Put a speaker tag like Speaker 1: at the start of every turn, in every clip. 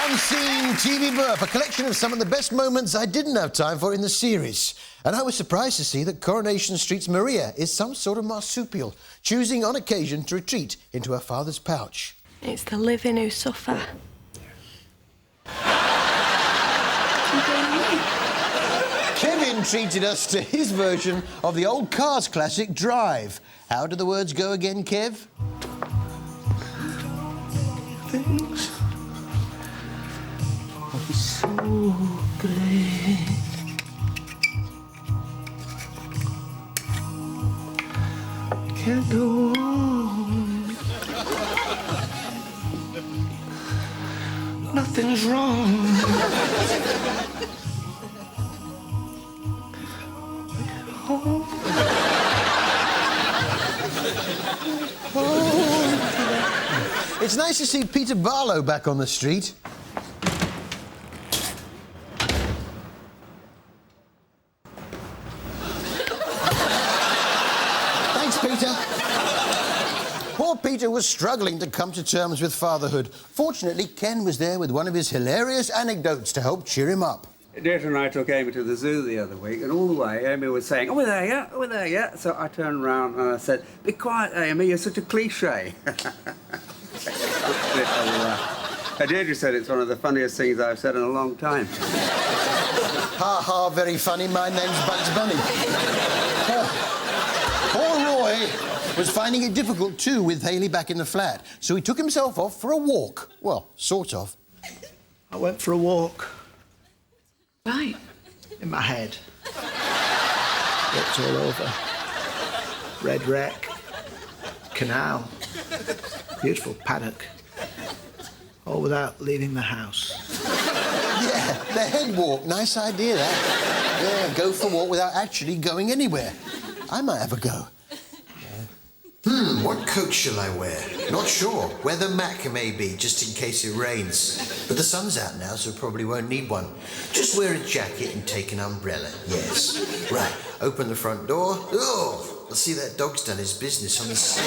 Speaker 1: Unseen TV Burp, a collection of some of the best moments I didn't have time for in the series. And I was surprised to see that Coronation Street's Maria is some sort of marsupial, choosing on occasion to retreat into her father's pouch.
Speaker 2: It's the living who suffer.
Speaker 1: Kevin treated us to his version of the old Cars classic, Drive. How do the words go again, Kev?
Speaker 3: Things are so great. Can't go on. Nothing's wrong.
Speaker 1: It's nice to see Peter Barlow back on the street. Thanks, Peter. Poor Peter was struggling to come to terms with fatherhood. Fortunately, Ken was there with one of his hilarious anecdotes to help cheer him up.
Speaker 4: Deirdre and I took Amy to the zoo the other week, and all the way Amy was saying, "Oh, we're there yet? Oh, we're there yet?" So I turned around and I said, "Be quiet, Amy, you're such a cliché." Deirdre said it's one of the funniest things I've said in a long time.
Speaker 1: Ha ha, very funny, my name's Bugs Bunny. Poor Roy was finding it difficult too with Hayley back in the flat, so he took himself off for a walk. Well, sort of.
Speaker 3: I went for a walk.
Speaker 2: Right.
Speaker 3: In my head. Looked all over. Red wreck. Canal. Beautiful paddock. All without leaving the house.
Speaker 1: Yeah, the head walk. Nice idea, that. Yeah, go for a walk without actually going anywhere. I might have a go.
Speaker 5: What coat shall I wear? Not sure. Weather Mac maybe, just in case it rains. But the sun's out now, so probably won't need one. Just wear a jacket and take an umbrella, yes. Right, open the front door. Oh, I see that dog's done his business on the set.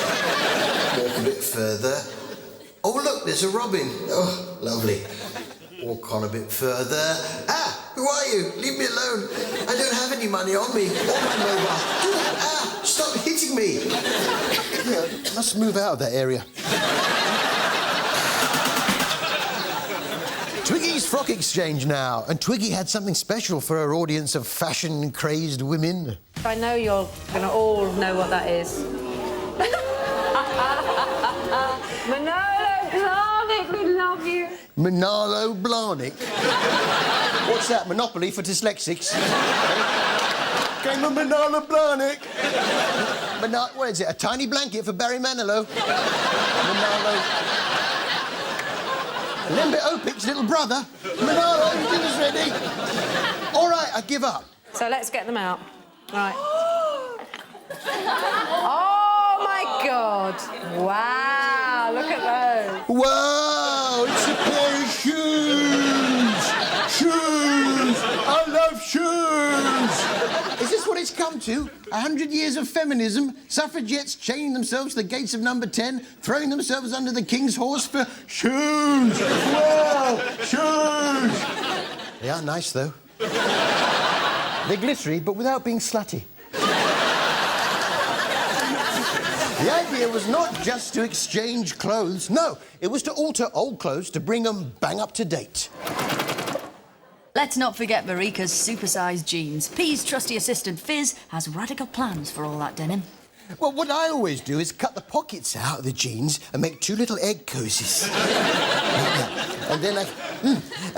Speaker 5: Walk a bit further. Oh, look, there's a robin. Oh, lovely. Walk on a bit further. Ah, who are you? Leave me alone. I don't have any money on me. Or my mobile. Ah, stop hitting me.
Speaker 1: Yeah, must move out of that area. Twiggy's Frock Exchange now. And Twiggy had something special for her audience of fashion-crazed women.
Speaker 6: I know you're going to all know what that is. Manolo Blahnik, we love you.
Speaker 1: Manolo Blahnik? What's that, Monopoly for dyslexics? Game of Manolo Blahnik. What is it, a tiny blanket for Barry Manilow? Manolo... Lembit Opic's little brother. Manolo, your dinner's ready. All right, I give up.
Speaker 6: So let's get them out. Right. Oh, my God. Wow, look at those.
Speaker 1: Wow, it's a pair of shoes. Shoes. I love shoes. Is this what it's come to? 100 years of feminism, suffragettes chaining themselves to the gates of number 10, throwing themselves under the king's horse for shoes. Wow, shoes. They are nice, though. They're glittery, but without being slutty. The idea was not just to exchange clothes. No, it was to alter old clothes to bring them bang up to date.
Speaker 7: Let's not forget Marika's supersized jeans. P's trusty assistant Fizz has radical plans for all that denim.
Speaker 1: Well, what I always do is cut the pockets out of the jeans and make two little egg cozies. and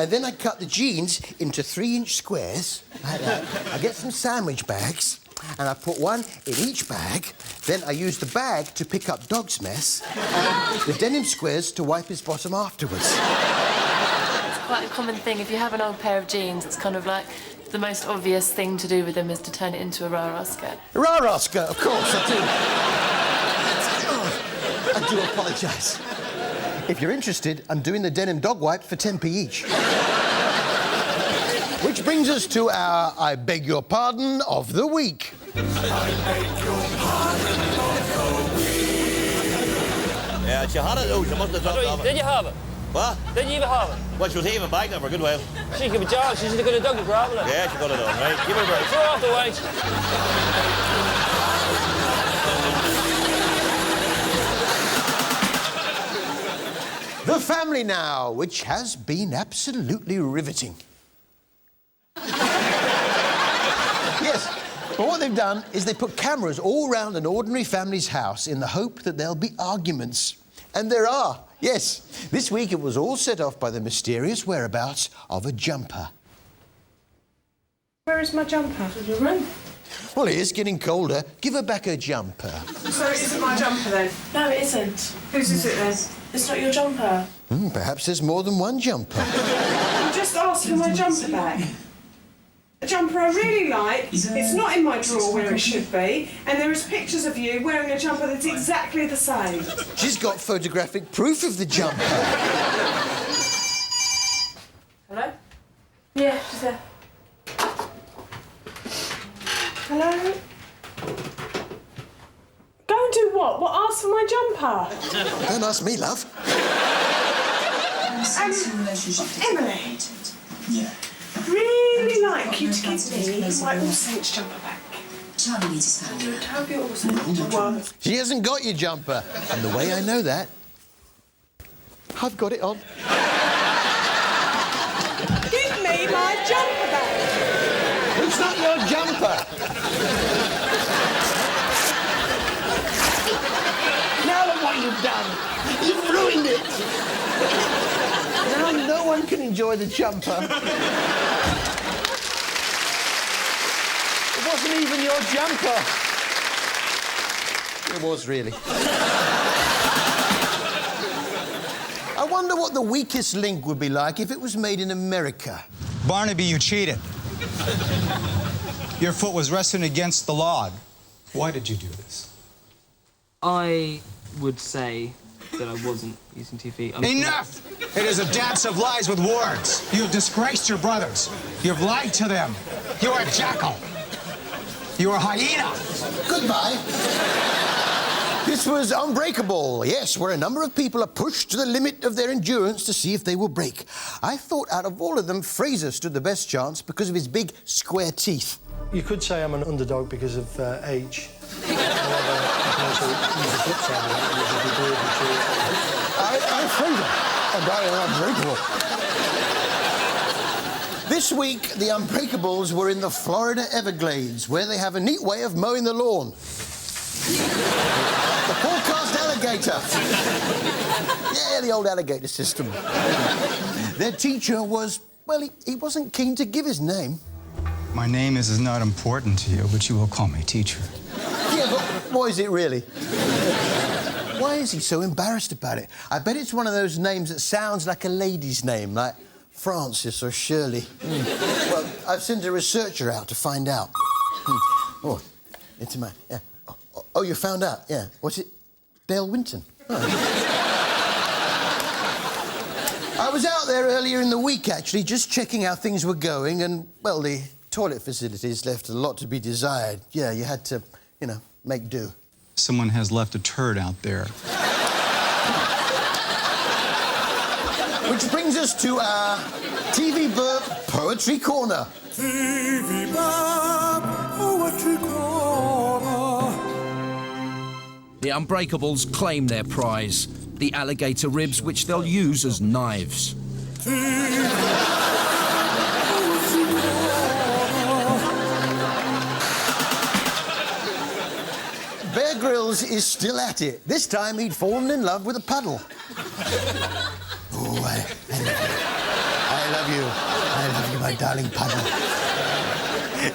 Speaker 1: then I cut the jeans into 3-inch squares, like that. I get some sandwich bags, and I put one in each bag. Then I use the bag to pick up Dog's mess, and the denim squares to wipe his bottom afterwards.
Speaker 2: Quite a common thing. If you have an old pair of jeans, it's kind of like the most obvious thing to do with them is to turn it into a rah-rah skirt.
Speaker 1: Rah-rah skirt, of course, I do. I do apologise. If you're interested, I'm doing the denim dog wipes for 10p each. Which brings us to our I beg your pardon of the week.
Speaker 8: I beg your pardon of the week. Ja, als je harder doet, dan moet het wel...
Speaker 9: Dit je hebben. What?
Speaker 10: Did you even have it?
Speaker 9: Well, she was even back there for a good while.
Speaker 10: She could be John. She's a good doggy grab it.
Speaker 9: Yeah, she got it on, right? Give her a break.
Speaker 10: Throw off the weight.
Speaker 1: The family now, which has been absolutely riveting. Yes, but what they've done is they put cameras all round an ordinary family's house in the hope that there'll be arguments. And there are, yes. This week it was all set off by the mysterious whereabouts of a jumper.
Speaker 11: Where is my jumper? In your room.
Speaker 1: Well, it is getting colder. Give her back her jumper.
Speaker 11: So it isn't my jumper then?
Speaker 2: No, it isn't.
Speaker 11: Whose is it then?
Speaker 2: It's not your jumper.
Speaker 1: Perhaps there's more than one jumper.
Speaker 11: You just asked for my jumper back. A jumper I really like. It's not in my drawer where it should be, and there is pictures of you wearing a jumper that's exactly the same.
Speaker 1: She's got photographic proof of the jumper.
Speaker 2: Hello? Yeah, she's there.
Speaker 11: Hello? Go and do what? What, ask for my jumper?
Speaker 1: Don't ask me, love.
Speaker 11: Emily. Yeah. I'd really like you to give me my All Saints jumper back.
Speaker 12: Charlie needs his hand.
Speaker 11: Have your All Saints jumper.
Speaker 1: She hasn't got your jumper. And the way I know that, I've got it on.
Speaker 11: Give me my jumper back.
Speaker 1: It's not your jumper. Now look what you've done. You've ruined it. Now no one can enjoy the jumper. It wasn't even your jumper. It was really. I wonder what the weakest link would be like if it was made in America.
Speaker 13: Barnaby, you cheated. Your foot was resting against the log. Why did you do this?
Speaker 10: I would say that I wasn't using TV.
Speaker 13: Enough! It is a dance of lies with words. You have disgraced your brothers. You've lied to them. You are a jackal. You are a hyena.
Speaker 1: Goodbye. This was Unbreakable, yes, where a number of people are pushed to the limit of their endurance to see if they will break. I thought out of all of them, Fraser stood the best chance because of his big, square teeth.
Speaker 14: You could say I'm an underdog because of age. However, you can also use the flip side of that, which would be
Speaker 1: I'm Fraser, and I am Unbreakable. This week, the Unbreakables were in the Florida Everglades, where they have a neat way of mowing the lawn. The forecast alligator. Yeah, the old alligator system. Their teacher was, well, he wasn't keen to give his name.
Speaker 13: My name is not important to you, but you will call me teacher.
Speaker 1: Yeah, but why is it really? Why is he so embarrassed about it? I bet it's one of those names that sounds like a lady's name, like Francis or Shirley. Well, I've sent a researcher out to find out. Oh, it's my... Yeah. Oh, you found out? Yeah. What's it? Dale Winton. Oh. I was out there earlier in the week, actually, just checking how things were going, and, well, the toilet facilities left a lot to be desired. Yeah, you had to, you know, make do.
Speaker 13: Someone has left a turd out there.
Speaker 1: Which brings us to our TV Burp Poetry Corner.
Speaker 8: TV Burp Poetry Corner.
Speaker 15: The Unbreakables claim their prize, the alligator ribs which they'll use as knives.
Speaker 1: Bear Grylls is still at it. This time he'd fallen in love with a puddle. Oh, I love you. I love you, my darling puddle.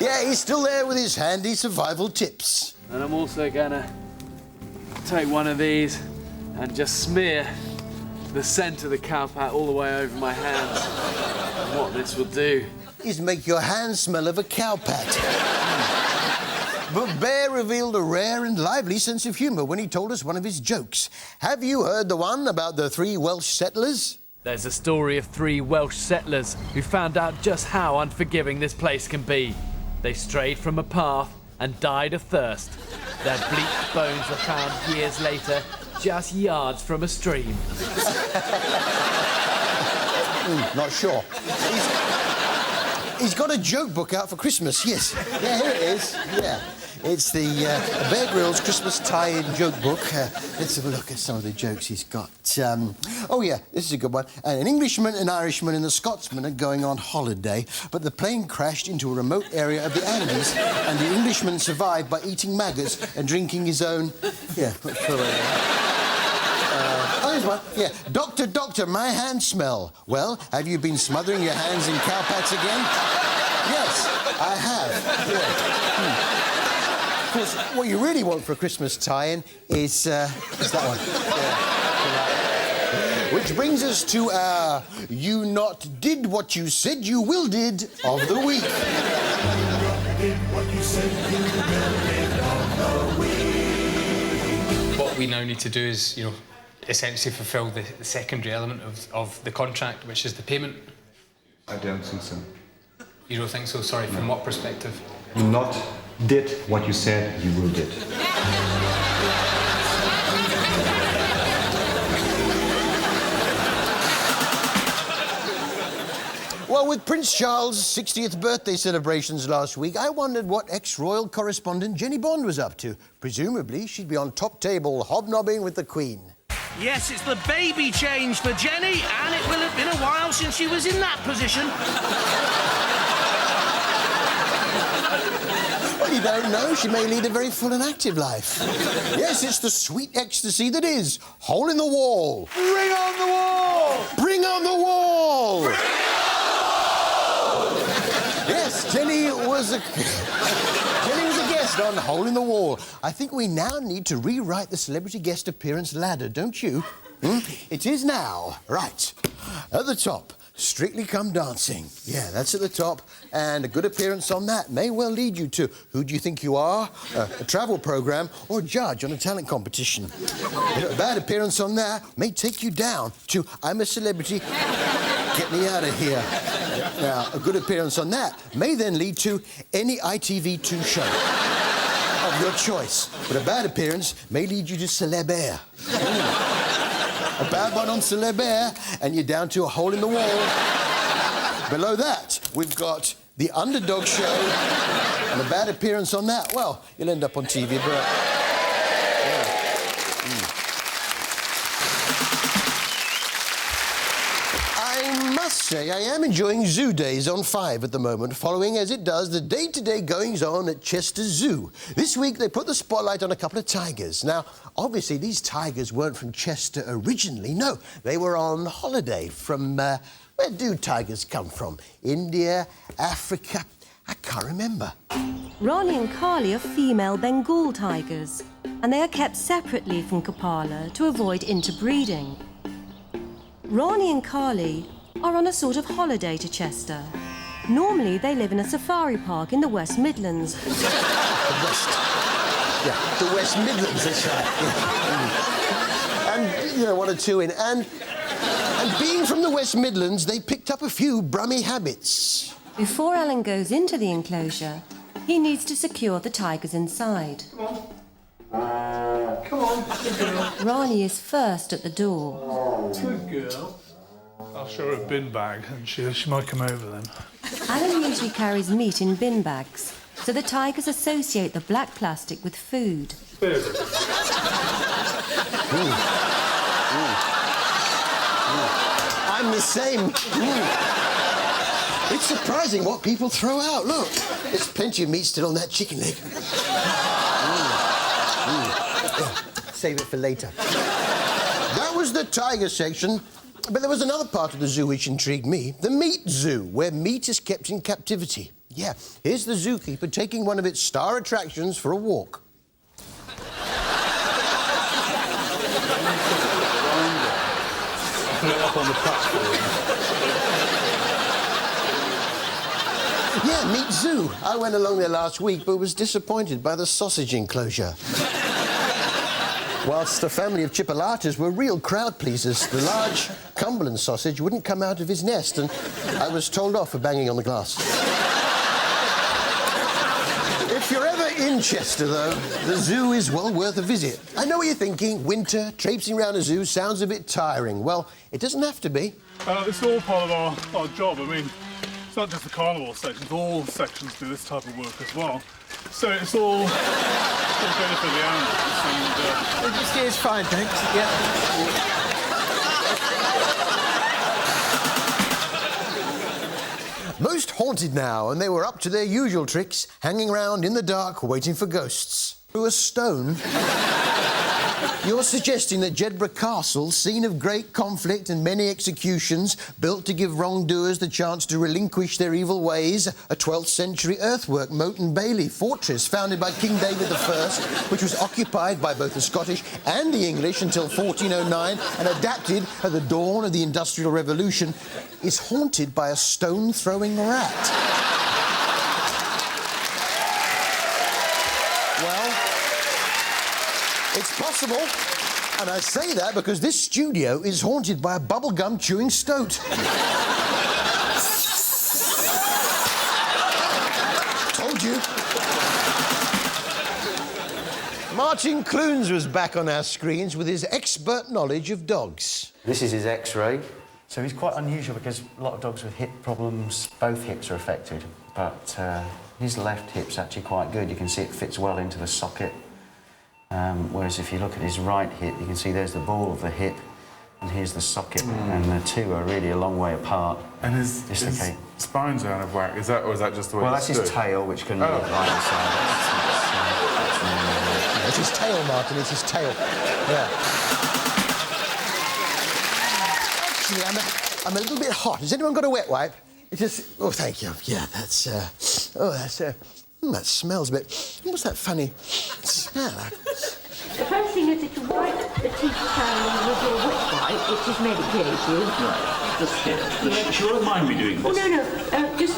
Speaker 1: Yeah, he's still there with his handy survival tips.
Speaker 10: And I'm also gonna take one of these and just smear the scent of the cowpat all the way over my hands. And what this will do
Speaker 1: is make your hands smell of a cowpat. But Bear revealed a rare and lively sense of humour when he told us one of his jokes. Have you heard the one about the 3 Welsh settlers?
Speaker 10: There's a story of 3 Welsh settlers who found out just how unforgiving this place can be. They strayed from a path and died of thirst. Their bleached bones were found years later, just yards from a stream.
Speaker 1: Not sure. He's got a joke book out for Christmas, yes. Yeah, here it is. Yeah. It's the Bear Grylls Christmas tie-in joke book. Let's have a look at some of the jokes he's got. Oh, yeah, this is a good one. An Englishman, an Irishman and a Scotsman are going on holiday, but the plane crashed into a remote area of the Andes, and the Englishman survived by eating maggots and drinking his own... Yeah, oh, here's one. Yeah. Doctor, doctor, my hands smell. Well, have you been smothering your hands in cowpats again? Yes, I have. Yeah. Of course, what you really want for a Christmas tie-in is that one. Yeah. Which brings us to our You Not Did What You Said You Will Did of the week.
Speaker 16: What we now need to do is, essentially fulfil the secondary element of the contract, which is the payment.
Speaker 17: I don't think so.
Speaker 16: You don't think so? Sorry, from what perspective?
Speaker 17: You not did what you said you will did.
Speaker 1: Well, with Prince Charles' 60th birthday celebrations last week, I wondered what ex-royal correspondent Jenny Bond was up to. Presumably, she'd be on top table hobnobbing with the Queen.
Speaker 18: Yes, it's the baby change for Jenny, and it will have been a while since she was in that position.
Speaker 1: Well, you don't know. She may lead a very full and active life. Yes, it's the sweet ecstasy that is Hole in the Wall.
Speaker 18: Bring on the wall!
Speaker 1: Bring on the wall!
Speaker 18: Bring on the wall!
Speaker 1: Yes, Jenny was a guest on Hole in the Wall. I think we now need to rewrite the celebrity guest appearance ladder, don't you? It is now. Right. At the top, Strictly Come Dancing. Yeah, that's at the top. And a good appearance on that may well lead you to Who Do You Think You Are? A travel programme, or a judge on a talent competition. A bad appearance on that may take you down to I'm a Celebrity, Get Me Out of Here. Now, a good appearance on that may then lead to any ITV2 show of your choice. But a bad appearance may lead you to Celeb Air. A bad one on Celeb Air, and you're down to a hole in the wall. Below that, we've got The Underdog Show, and a bad appearance on that, well, you'll end up on TV Burp. I must say, I am enjoying Zoo Days on 5 at the moment, following, as it does, the day-to-day goings-on at Chester Zoo. This week, they put the spotlight on a couple of tigers. Now, obviously, these tigers weren't from Chester originally. No, they were on holiday from, where do tigers come from? India, Africa? I can't remember.
Speaker 19: Ronnie and Carly are female Bengal tigers, and they are kept separately from Kapala to avoid interbreeding. Ronnie and Carly are on a sort of holiday to Chester. Normally, they live in a safari park in the West Midlands.
Speaker 1: The West Midlands, that's right. Yeah. And, one or two in. And being from the West Midlands, they picked up a few brummy habits.
Speaker 19: Before Alan goes into the enclosure, he needs to secure the tigers inside.
Speaker 18: Come on, good girl.
Speaker 19: Ronnie is first at the door.
Speaker 18: Good girl. I'll show her a bin bag, and she might come over then.
Speaker 19: Alan usually carries meat in bin bags, so the tigers associate the black plastic with food.
Speaker 1: I'm the same. It's surprising what people throw out. Look, there's plenty of meat still on that chicken leg. Save it for later. That was the tiger section. But there was another part of the zoo which intrigued me. The meat zoo, where meat is kept in captivity. Yeah, here's the zookeeper taking one of its star attractions for a walk.
Speaker 18: Put it up on the platform.
Speaker 1: Yeah, meat zoo. I went along there last week, but was disappointed by the sausage enclosure. Whilst the family of chipolatas were real crowd pleasers, the large Cumberland sausage wouldn't come out of his nest, and I was told off for banging on the glass. If you're ever In Chester, though, the zoo is well worth a visit. I know what you're thinking. Winter, traipsing around a zoo sounds a bit tiring. Well, it doesn't have to be.
Speaker 20: It's all part of our job. I mean, it's not just the carnival sections. All sections do this type of work as well. So it's all benefit the animals.
Speaker 1: This is fine, thanks. Yeah. Most haunted now, and they were up to their usual tricks, hanging around in the dark, waiting for ghosts. Through a stone? You're suggesting that Jedburgh Castle, scene of great conflict and many executions, built to give wrongdoers the chance to relinquish their evil ways, a 12th century earthwork, Moat and Bailey fortress founded by King David I, which was occupied by both the Scottish and the English until 1409 and adapted at the dawn of the Industrial Revolution, is haunted by a stone-throwing rat. Well, it's possible, and I say that because this studio is haunted by a bubblegum chewing stoat. Told you. Martin Clunes was back on our screens with his expert knowledge of dogs.
Speaker 21: This is his X-ray. So he's quite unusual because a lot of dogs with hip problems, both hips are affected, but his left hip's actually quite good. You can see it fits well into the socket. Whereas if you look at his right hip, you can see there's the ball of the hip, and here's the socket, and the two are really a long way apart.
Speaker 20: And his spines are out of whack, is that, or is that just the way
Speaker 21: Well, that's his tail, which can look like the side.
Speaker 1: It's his tail, Martin, it's his tail. Yeah. Actually, I'm a little bit hot. Has anyone got a wet wipe? It just... Oh, thank you. Yeah, that's... that smells a bit... What's that funny smell?
Speaker 22: The first thing is that you wipe the teeth down with your wet wipe, which is medicated.
Speaker 23: Right, just here. She won't mind me doing this.
Speaker 22: Oh, no, just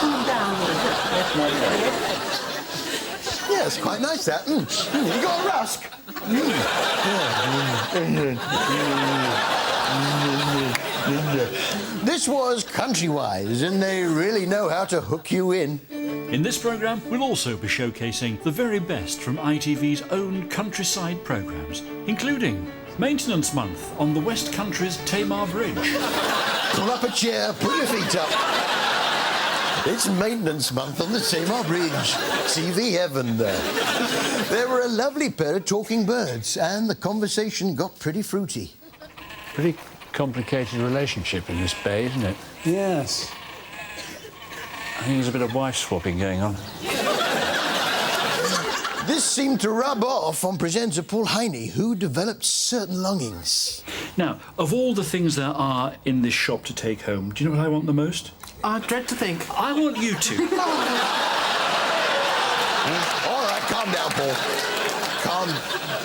Speaker 22: calm down.
Speaker 1: Yeah, it's quite nice, that. You got a rusk? This was Countrywise, and they really know how to hook you in.
Speaker 23: In this programme, we'll also be showcasing the very best from ITV's own countryside programmes, including Maintenance Month on the West Country's Tamar Bridge.
Speaker 1: Pull up a chair, put your feet up. It's Maintenance Month on the Tamar Bridge. TV heaven there. There were a lovely pair of talking birds, and the conversation got pretty fruity.
Speaker 24: Pretty complicated relationship in this bay, isn't it?
Speaker 23: Yes. I think there's a bit of wife swapping going on.
Speaker 1: This seemed to rub off on presenter Paul Heine, who developed certain longings.
Speaker 23: Now, of all the things there are in this shop to take home, do you know what I want the most?
Speaker 25: I dread to think.
Speaker 23: I want you to.
Speaker 1: All right, calm down, Paul. Calm.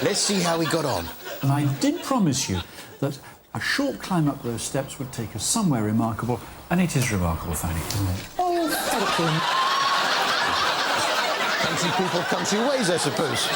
Speaker 1: Let's see how we got on.
Speaker 23: And I did promise you that a short climb up those steps would take us somewhere remarkable, and it is remarkable, Fanny.
Speaker 1: Oh, thank you. Country people, country ways, I suppose.